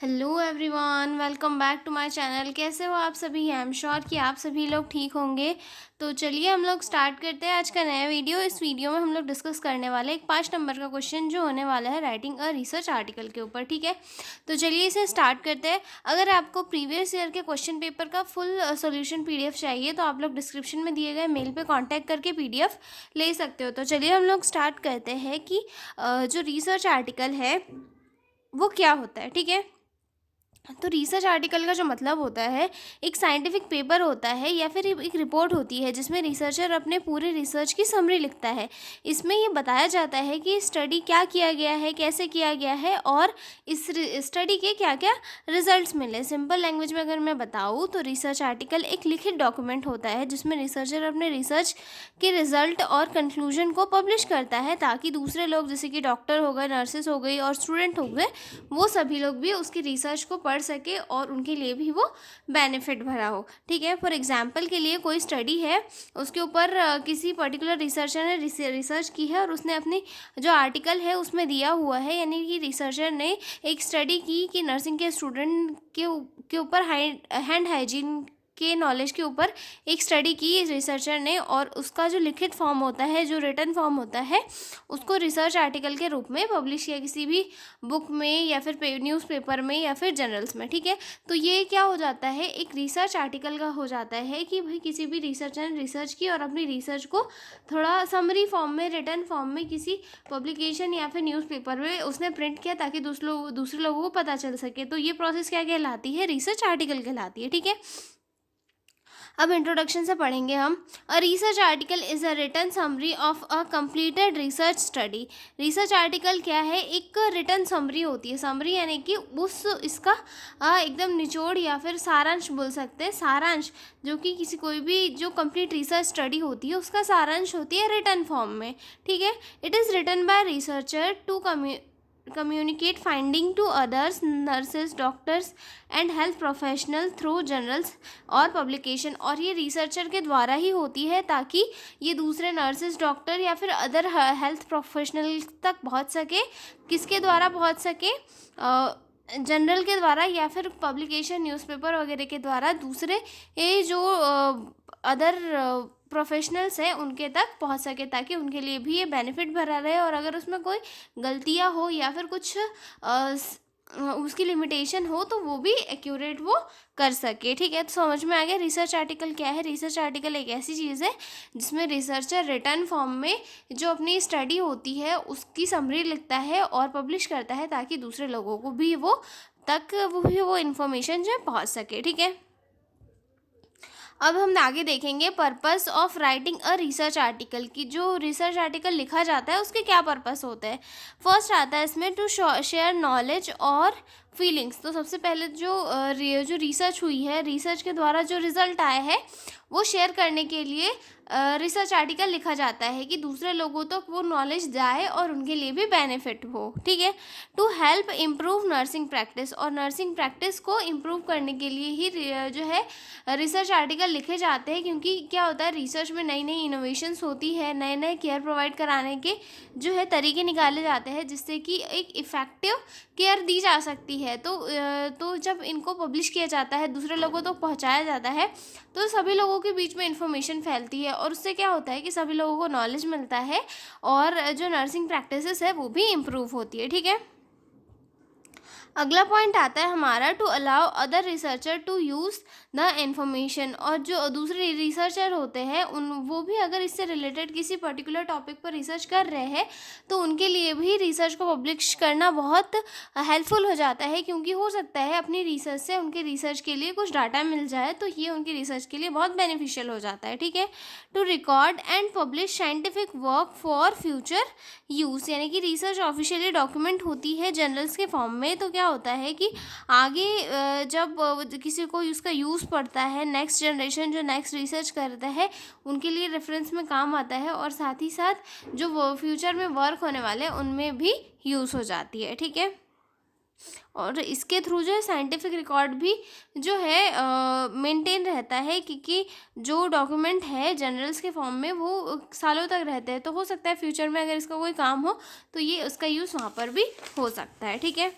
Hello everyone, welcome back to my channel. कैसे हो आप सभी? आई एम श्योर कि आप सभी लोग ठीक होंगे। तो चलिए हम लोग स्टार्ट करते हैं आज का नया वीडियो। इस वीडियो में हम लोग डिस्कस करने वाले एक 5 नंबर का क्वेश्चन जो होने वाला है राइटिंग अ रिसर्च आर्टिकल के ऊपर। ठीक है, तो चलिए इसे स्टार्ट करते हैं। अगर आपको प्रीवियस ईयर के क्वेश्चन पेपर का फुल सॉल्यूशन पीडीएफ चाहिए तो आप लोग डिस्क्रिप्शन में दिए गए मेल पे कांटेक्ट करके पीडीएफ ले सकते हो। तो चलिए हम लोग स्टार्ट करते हैं कि जो रिसर्च आर्टिकल है वो क्या होता है। ठीक है, तो रिसर्च आर्टिकल का जो मतलब होता है, एक साइंटिफिक पेपर होता है या फिर एक रिपोर्ट होती है जिसमें रिसर्चर अपने पूरे रिसर्च की समरी लिखता है। इसमें ये बताया जाता है कि स्टडी क्या किया गया है, कैसे किया गया है और इस स्टडी के क्या क्या रिजल्ट्स मिले। सिंपल लैंग्वेज में अगर मैं बताऊँ तो रिसर्च आर्टिकल एक लिखित डॉक्यूमेंट होता है जिसमें रिसर्चर अपने रिसर्च के रिजल्ट और कंक्लूजन को पब्लिश करता है ताकि दूसरे लोग जैसे कि डॉक्टर हो गए, नर्सेस हो गई और स्टूडेंट हो गए, वो सभी लोग भी उसकी रिसर्च को पढ़ सके और उनके लिए भी वो बेनिफिट भरा हो। ठीक है, फॉर एग्जांपल के लिए कोई स्टडी है, उसके ऊपर किसी पर्टिकुलर रिसर्चर ने रिसर्च की है और उसने अपनी जो आर्टिकल है उसमें दिया हुआ है, यानी कि रिसर्चर ने एक स्टडी की कि नर्सिंग के स्टूडेंट के ऊपर हैंड हाइजीन के नॉलेज के ऊपर एक स्टडी की रिसर्चर ने, और उसका जो लिखित फॉर्म होता है, जो रिटन फॉर्म होता है, उसको रिसर्च आर्टिकल के रूप में पब्लिश किया किसी भी बुक में या फिर न्यूज़पेपर में या फिर जर्नल्स में। ठीक है, तो ये क्या हो जाता है, एक रिसर्च आर्टिकल का हो जाता है कि भाई किसी भी रिसर्चर ने रिसर्च की और अपनी रिसर्च को थोड़ा समरी फॉर्म में, रिटन फॉर्म में किसी पब्लिकेशन या फिर न्यूज़पेपर में उसने प्रिंट किया ताकि दूसरे लोगों को पता चल सके। तो ये प्रोसेस क्या कहलाती है? रिसर्च आर्टिकल कहलाती है। ठीक है, अब इंट्रोडक्शन से पढ़ेंगे हम। A research article is a written summary of a completed research study. Research article क्या है? एक रिटन समरी होती है। समरी यानी कि उस इसका एकदम निचोड़ या फिर सारांश बोल सकते हैं। सारांश जो कि किसी कोई भी जो कंप्लीट रिसर्च स्टडी होती है उसका सारांश होती है रिटन फॉर्म में। ठीक है, it is written by researcher to communicate finding to others, nurses, doctors and health professional through journals और पब्लिकेशन। और ये रिसर्चर के द्वारा ही होती है ताकि ये दूसरे नर्सेज, डॉक्टर या फिर अदर हेल्थ प्रोफेशनल तक पहुंच सके। किसके द्वारा पहुंच सके? जनरल के द्वारा या फिर पब्लिकेशन, न्यूज़पेपर वगैरह के द्वारा दूसरे ये जो अदर प्रोफेशनल्स हैं उनके तक पहुंच सके ताकि उनके लिए भी ये बेनिफिट भरा रहे, और अगर उसमें कोई गलतियां हो या फिर कुछ उसकी लिमिटेशन हो तो वो भी एक्यूरेट वो कर सके। ठीक है, तो समझ में आ गया रिसर्च आर्टिकल क्या है। रिसर्च आर्टिकल एक ऐसी चीज़ है जिसमें रिसर्चर रिटर्न फॉर्म में जो अपनी स्टडी होती है उसकी समरी लिखता है और पब्लिश करता है ताकि दूसरे लोगों को भी वो इन्फॉर्मेशन जो है पहुँच सके। ठीक है, अब हम आगे देखेंगे purpose of writing a research article की। जो रिसर्च आर्टिकल लिखा जाता है उसके क्या पर्पस होते हैं। फर्स्ट आता है इसमें टू शेयर नॉलेज और फीलिंग्स। तो सबसे पहले जो रिसर्च हुई है, रिसर्च के द्वारा जो रिजल्ट आया है वो शेयर करने के लिए रिसर्च आर्टिकल लिखा जाता है कि दूसरे लोगों तक वो नॉलेज जाए और उनके लिए भी बेनिफिट हो। ठीक है, to help improve nursing practice. और नर्सिंग प्रैक्टिस को इम्प्रूव करने के लिए ही जो है रिसर्च आर्टिकल लिखे जाते हैं, क्योंकि क्या होता है रिसर्च में नई नई इनोवेशंस होती है, नए नए केयर प्रोवाइड कराने के जो है तरीके निकाले जाते हैं जिससे कि एक इफ़ेक्टिव केयर दी जा सकती है। तो जब इनको पब्लिश किया जाता है, दूसरे लोगों तक पहुंचाया जाता है, तो सभी लोगों के बीच में इन्फॉर्मेशन फैलती है और उससे क्या होता है कि सभी लोगों को नॉलेज मिलता है और जो नर्सिंग प्रैक्टिसेस है वो भी इम्प्रूव होती है। ठीक है, अगला पॉइंट आता है हमारा to allow other researcher to use the information. और जो दूसरे रिसर्चर होते हैं वो भी अगर इससे रिलेटेड किसी पर्टिकुलर टॉपिक पर रिसर्च कर रहे हैं तो उनके लिए भी रिसर्च को पब्लिश करना बहुत हेल्पफुल हो जाता है, क्योंकि हो सकता है अपनी रिसर्च से उनके रिसर्च के लिए कुछ डाटा मिल जाए तो ये उनकी रिसर्च के लिए बहुत बेनिफिशियल हो जाता है। ठीक है, to record and publish scientific work for future use. यानी कि रिसर्च ऑफिशियली डॉक्यूमेंट होती है जर्नल्स के फॉर्म में, तो क्या होता है कि आगे जब किसी को उसका यूज़ पड़ता है, नेक्स्ट जनरेशन जो नेक्स्ट रिसर्च करता है उनके लिए रेफरेंस में काम आता है, और साथ ही साथ जो फ्यूचर में वर्क होने वाले हैं उनमें भी यूज़ हो जाती है। ठीक है, और इसके थ्रू जो है साइंटिफिक रिकॉर्ड भी जो है मेंटेन रहता है, क्योंकि जो डॉक्यूमेंट है जर्नल्स के फॉर्म में वो सालों तक रहते हैं, तो हो सकता है फ्यूचर में अगर इसका कोई काम हो तो ये उसका यूज़ वहाँ पर भी हो सकता है। ठीक है,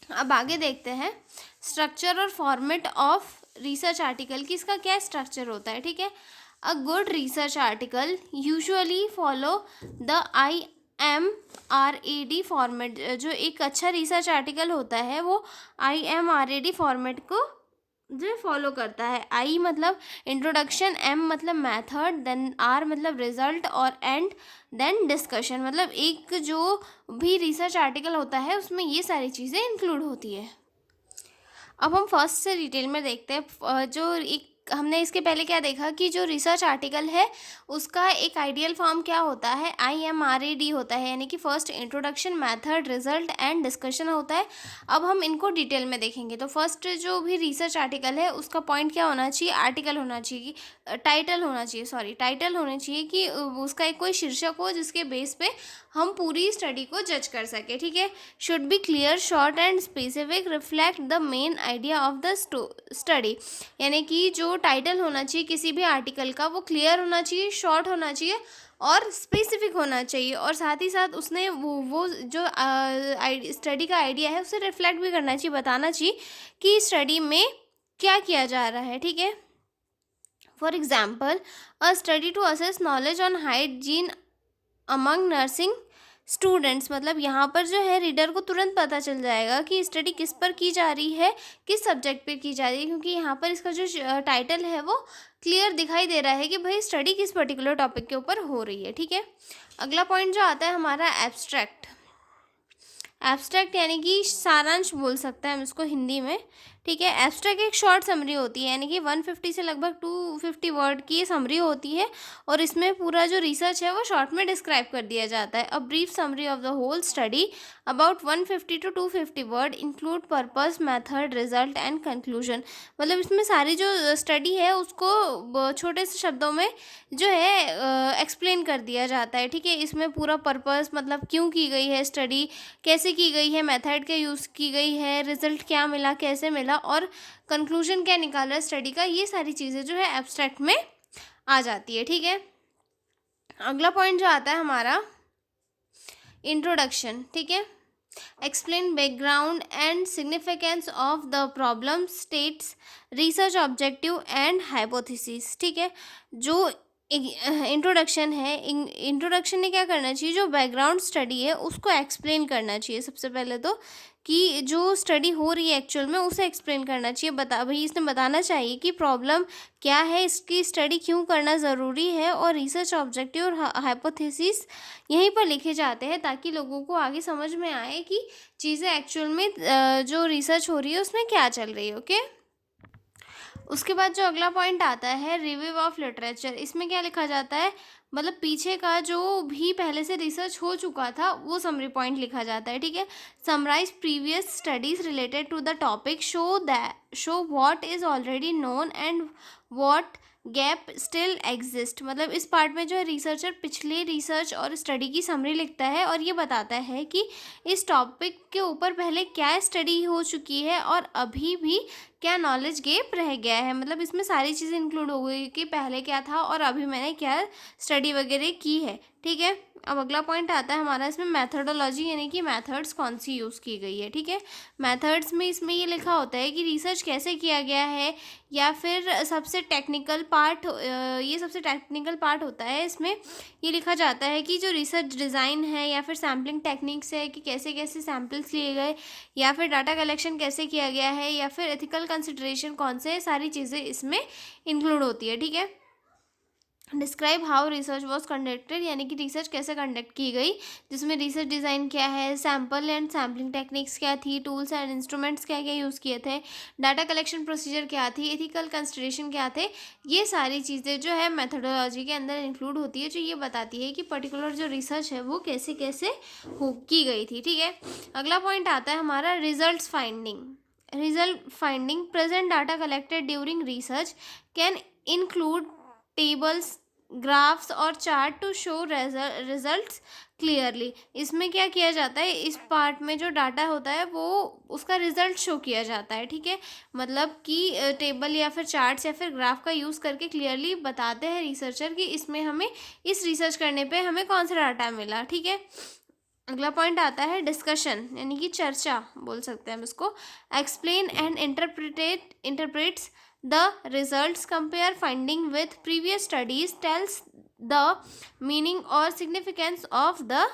अब आगे देखते हैं स्ट्रक्चर और फॉर्मेट ऑफ रिसर्च आर्टिकल की इसका क्या स्ट्रक्चर होता है, ठीक है। A good research article usually follow the IMRAD format. जो एक अच्छा रिसर्च आर्टिकल होता है वो IMRAD फॉर्मेट को जो फॉलो करता है। आई मतलब इंट्रोडक्शन, एम मतलब मेथड, देन आर मतलब रिजल्ट और एंड देन डिस्कशन। मतलब एक जो भी रिसर्च आर्टिकल होता है उसमें ये सारी चीज़ें इंक्लूड होती है। अब हम फर्स्ट से डिटेल में देखते हैं। जो एक हमने इसके पहले क्या देखा कि जो रिसर्च आर्टिकल है उसका एक आइडियल फॉर्म क्या होता है, IMRAD होता है, यानी कि first introduction, method, result and discussion होता है। अब हम इनको डिटेल में देखेंगे। तो फर्स्ट जो भी रिसर्च आर्टिकल है उसका पॉइंट क्या होना चाहिए, आर्टिकल होना चाहिए, टाइटल होना चाहिए, सॉरी टाइटल होना चाहिए कि उसका एक कोई शीर्षक हो जिसके बेस पे हम पूरी स्टडी को जज कर सके, ठीक है। Should be clear, short and specific, reflect the main idea of the study. यानी कि जो टाइटल होना चाहिए किसी भी आर्टिकल का वो क्लियर होना चाहिए, शॉर्ट होना चाहिए और स्पेसिफिक होना चाहिए, और साथ ही साथ उसने वो जो स्टडी का आइडिया है उसे रिफ्लेक्ट भी करना चाहिए, बताना चाहिए कि स्टडी में क्या किया जा रहा है, ठीक है। For example, a study to assess knowledge on hygiene among nursing students. मतलब यहाँ पर जो है रीडर को तुरंत पता चल जाएगा कि स्टडी किस पर की जा रही है, किस सब्जेक्ट पे की जा रही है, क्योंकि यहाँ पर इसका जो टाइटल है वो क्लियर दिखाई दे रहा है कि भाई स्टडी किस पर्टिकुलर टॉपिक के ऊपर हो रही है, ठीक है। अगला पॉइंट जो आता है हमारा एब्स्ट्रैक्ट। एब्स्ट्रैक्ट यानी कि सारांश बोल सकते हैं हम इसको हिंदी में, ठीक है। एब्स्ट्रैक्ट एक शॉर्ट समरी होती है, यानी कि 150 से लगभग 250 वर्ड की समरी होती है और इसमें पूरा जो रिसर्च है वो शॉर्ट में डिस्क्राइब कर दिया जाता है। A brief summary of the whole study about 150 to 250 word include purpose, method, result and conclusion. मतलब इसमें सारी जो स्टडी है उसको छोटे से शब्दों में जो है एक्सप्लेन कर दिया जाता है, ठीक है। इसमें पूरा पर्पस मतलब क्यों की गई है स्टडी, कैसे की गई है, मेथड क्या यूज़ की गई है, रिजल्ट क्या मिला, कैसे मिला और कंक्लूजन क्या निकाला स्टडी का, ये सारी चीज़ें जो है एब्स्ट्रैक्ट में आ जाती है, ठीक है। अगला पॉइंट जो आता है हमारा इंट्रोडक्शन, ठीक है। Explain background and significance of the problem, states research objective and hypothesis, ठीक है। जो इंट्रोडक्शन है, इंट्रोडक्शन ने क्या करना चाहिए, जो बैकग्राउंड स्टडी है उसको एक्सप्लेन करना चाहिए सबसे पहले तो, कि जो स्टडी हो रही है एक्चुअल में उसे एक्सप्लेन करना चाहिए। भाई इसने बताना चाहिए कि प्रॉब्लम क्या है, इसकी स्टडी क्यों करना ज़रूरी है और रिसर्च ऑब्जेक्टिव और हाइपोथेसिस यहीं पर लिखे जाते हैं ताकि लोगों को आगे समझ में आए कि चीज़ें एक्चुअल में जो रिसर्च हो रही है उसमें क्या चल रही है, ओके। उसके बाद जो अगला पॉइंट आता है रिव्यू ऑफ लिटरेचर। इसमें क्या लिखा जाता है, मतलब पीछे का जो भी पहले से रिसर्च हो चुका था वो समरी पॉइंट लिखा जाता है, ठीक है। Summarise previous studies related to the topic, show what is already known and what gap still exist. मतलब इस पार्ट में जो है रिसर्चर पिछले रिसर्च और स्टडी की समरी लिखता है और ये बताता है कि इस टॉपिक के ऊपर पहले क्या स्टडी हो चुकी है और अभी भी क्या नॉलेज गैप रह गया है। मतलब इसमें सारी चीज़ें इंक्लूड हो गई कि पहले क्या था और अभी मैंने क्या स्टडी वगैरह की है, ठीक है। अब अगला पॉइंट आता है हमारा इसमें मैथडोलॉजी, यानी कि मेथड्स कौन सी यूज़ की गई है, ठीक है। मेथड्स में इसमें ये लिखा होता है कि रिसर्च कैसे किया गया है, या फिर सबसे टेक्निकल पार्ट, ये सबसे टेक्निकल पार्ट होता है। इसमें ये लिखा जाता है कि जो रिसर्च डिज़ाइन है या फिर सैम्पलिंग टेक्निक्स है कि कैसे कैसे सैम्पल्स लिए गए, या फिर डाटा कलेक्शन कैसे किया गया है, या फिर एथिकल कंसिडरेशन कौन से, सारी चीज़ें इसमें इंक्लूड होती है, ठीक है। Describe how research was conducted, यानी कि रिसर्च कैसे कंडक्ट की गई, जिसमें रिसर्च डिज़ाइन क्या है, सैम्पल एंड सैम्पलिंग टेक्निक्स क्या थी, टूल्स एंड इंस्ट्रूमेंट्स क्या क्या यूज़ किए थे, डाटा कलेक्शन प्रोसीजर क्या थी, एथिकल कंसिडरेशन क्या थे। ये सारी चीज़ें जो है मेथडोलॉजी के अंदर इंक्लूड होती है, जो ये बताती है कि पर्टिकुलर जो रिसर्च है वो कैसे कैसे की गई थी, ठीक है। अगला पॉइंट आता है हमारा result finding present data collected during research can include tables, graphs और chart to show results clearly. इसमें क्या किया जाता है, इस पार्ट में जो डाटा होता है वो उसका रिजल्ट शो किया जाता है, ठीक है। मतलब कि टेबल या फिर चार्ट्स या फिर ग्राफ का यूज़ करके क्लियरली बताते हैं रिसर्चर कि इसमें हमें इस रिसर्च करने पे हमें कौन सा डाटा मिला, ठीक है। अगला पॉइंट आता है डिस्कशन, यानी कि चर्चा बोल सकते हैं हम इसको। Explain and interprets the results, compare finding with previous studies, tells the meaning और सिग्निफिकेंस ऑफ द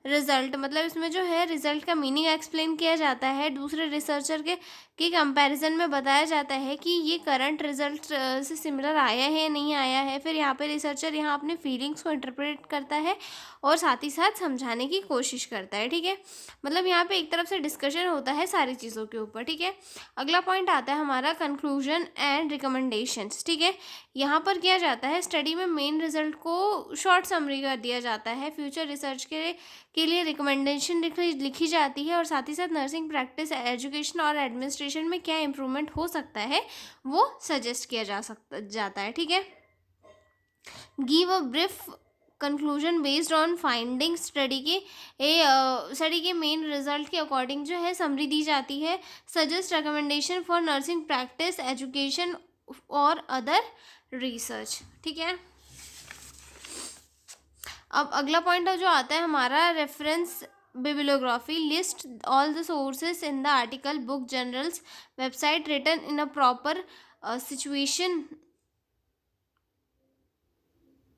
रिजल्ट। मतलब इसमें जो है रिजल्ट का मीनिंग एक्सप्लेन किया जाता है, दूसरे रिसर्चर के कंपैरिजन में बताया जाता है कि ये करंट रिजल्ट से सिमिलर आया है नहीं आया है। फिर यहाँ पे रिसर्चर यहाँ अपने फीलिंग्स को इंटरप्रेट करता है और साथ ही साथ समझाने की कोशिश करता है, ठीक है। मतलब यहाँ पे एक तरफ से डिस्कशन होता है सारी चीज़ों के ऊपर, ठीक है। अगला पॉइंट आता है हमारा कंक्लूजन एंड रिकमेंडेशंस, ठीक है। यहाँ पर किया जाता है स्टडी में मेन रिजल्ट को शॉर्ट समरी कर दिया जाता है, फ्यूचर रिसर्च के लिए रिकमेंडेशन लिखी जाती है और साथ ही साथ नर्सिंग प्रैक्टिस, एजुकेशन और एडमिनिस्ट्रेशन में क्या इम्प्रूवमेंट हो सकता है वो सजेस्ट किया जाता है, ठीक है। Give a brief conclusion based on finding, study के मेन रिजल्ट के अकॉर्डिंग जो है समरी दी जाती है। Suggest recommendation for nursing practice, education और अदर रिसर्च, ठीक है। अब अगला पॉइंट जो आता है हमारा reference bibliography, list all the sources in the article, book, journals, website written in a proper situation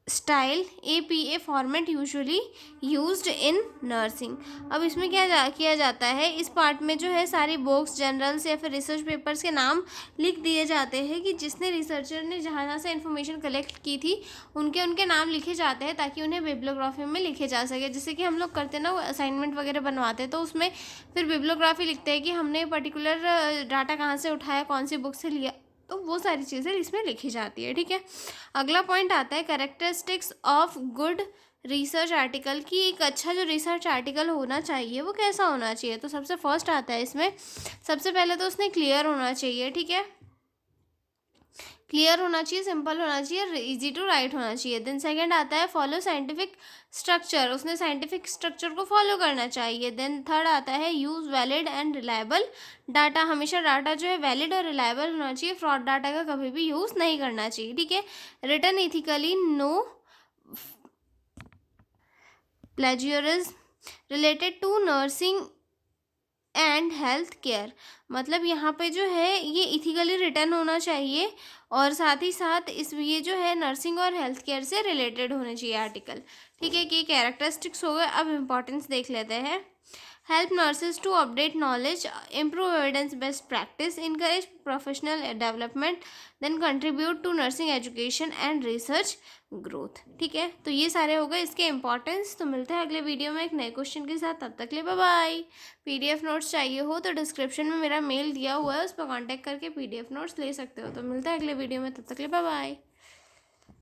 style, APA format usually used in nursing. अब इसमें किया जाता है, इस पार्ट में जो है सारी बुक्स, जर्नल्स या फिर रिसर्च पेपर्स के नाम लिख दिए जाते हैं कि जिसने रिसर्चर ने जहाँ से इन्फॉर्मेशन कलेक्ट की थी उनके नाम लिखे जाते हैं ताकि उन्हें बिब्लियोग्राफी में लिखे जा सके। जैसे कि हम लोग करते हैं ना असाइनमेंट वगैरह बनवाते हैं तो उसमें फिर बिब्लियोग्राफी लिखते हैं कि हमने पर्टिकुलर डाटा कहाँ से उठाया, कौन सी बुक से लिया, तो वो सारी चीज़ें इसमें लिखी जाती है, ठीक है। अगला पॉइंट आता है characteristics of good research article, कि एक अच्छा जो रिसर्च आर्टिकल होना चाहिए वो कैसा होना चाहिए। तो सबसे फर्स्ट आता है इसमें, सबसे पहले तो उसने क्लियर होना चाहिए, ठीक है, क्लियर होना चाहिए, सिंपल होना चाहिए, इजी टू राइट होना चाहिए। देन सेकंड आता है फॉलो साइंटिफिक स्ट्रक्चर, उसने साइंटिफिक स्ट्रक्चर को फॉलो करना चाहिए। देन थर्ड आता है use valid and reliable data, हमेशा डाटा जो है वैलिड और रिलायबल होना चाहिए, फ्रॉड डाटा का कभी भी यूज़ नहीं करना चाहिए, ठीक है। Written ethically, no plagiarism related to nursing and health care. मतलब यहाँ पे जो है ये इथिकली रिटर्न होना चाहिए और साथ ही साथ ये जो है नर्सिंग और हेल्थ केयर से रिलेटेड होने चाहिए आर्टिकल, ठीक है। कि कैरेक्टरिस्टिक्स हो गए। अब इम्पॉर्टेंस देख लेते हैं। Help nurses to update knowledge, improve evidence based practice, encourage professional development, then contribute to nursing education and research growth, ठीक है। तो ये सारे हो गए इसके इंपॉर्टेंस। तो मिलते हैं अगले वीडियो में एक नए क्वेश्चन के साथ, तब तक ले बाय बाय। PDF नोट्स चाहिए हो तो डिस्क्रिप्शन में मेरा मेल दिया हुआ है, उस पर कॉन्टैक्ट करके PDF नोट्स ले सकते हो। तो मिलता है अगले वीडियो में, तब तक ले बाय बाय।